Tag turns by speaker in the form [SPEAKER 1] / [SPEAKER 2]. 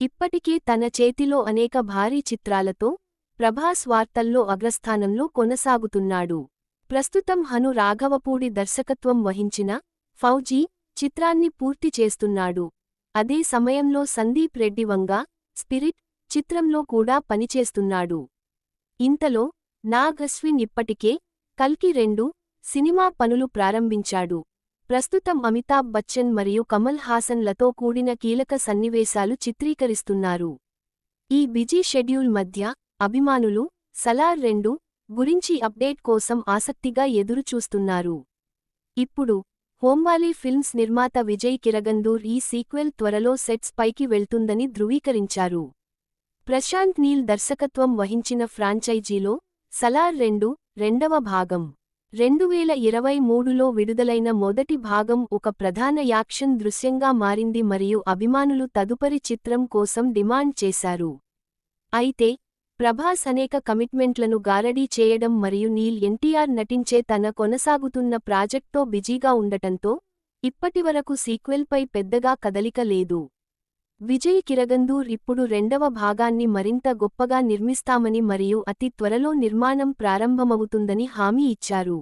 [SPEAKER 1] ఇప్పటికే తన చేతిలో అనేక భారీ చిత్రాలతో ప్రభాస్ వార్తల్లో అగ్రస్థానంలో కొనసాగుతున్నాడు. ప్రస్తుతం హను రాఘవపూడి దర్శకత్వం వహించిన ఫౌజీ చిత్రాన్ని పూర్తి చేస్తున్నాడు. అదే సమయంలో సందీప్ రెడ్డి వంగ స్పిరిట్ చిత్రంలో కూడా పనిచేస్తున్నాడు. ఇంతలో నాగ్ అశ్విన్ ఇప్పటికే కల్కి 2 సినిమా పనులు ప్రారంభించాడు. ప్రస్తుతం అమితాబ్ బచ్చన్ మరియు కమల్ హాసన్లతో కూడిన కీలక సన్నివేశాలు చిత్రీకరిస్తున్నారు. ఈ బిజీ షెడ్యూల్ మధ్య అభిమానులు సలార్ 2 గురించి అప్డేట్ కోసం ఆసక్తిగా ఎదురుచూస్తున్నారు. ఇప్పుడు హోంబాలీ ఫిల్మ్స్ నిర్మాత విజయ్ కిరగందూర్ ఈ సీక్వెల్ త్వరలో సెట్స్ పైకి వెళ్తుందని ధృవీకరించారు. ప్రశాంత్ నీల్ దర్శకత్వం వహించిన ఫ్రాంచైజీలో సలార్ 2 రెండవ భాగం 2023లో విడుదలైన మొదటి భాగం ఒక ప్రధాన యాక్షన్ దృశ్యంగా మారింది మరియు అభిమానులు తదుపరి చిత్రం కోసం డిమాండ్ చేశారు. అయితే ప్రభాస్ అనేక కమిట్మెంట్లను గారడీ చేయడం మరియు నీల్ ఎన్టీఆర్ నటించే తన కొనసాగుతున్న ప్రాజెక్ట్తో బిజీగా ఉండటంతో ఇప్పటివరకు సీక్వెల్పై పెద్దగా కదలిక లేదు. విజయ్ కిరగందూర్ ఇప్పుడు రెండవ భాగాన్ని మరింత గొప్పగా నిర్మిస్తామని మరియు అతి త్వరలో నిర్మాణం ప్రారంభమవుతుందని హామీ ఇచ్చారు.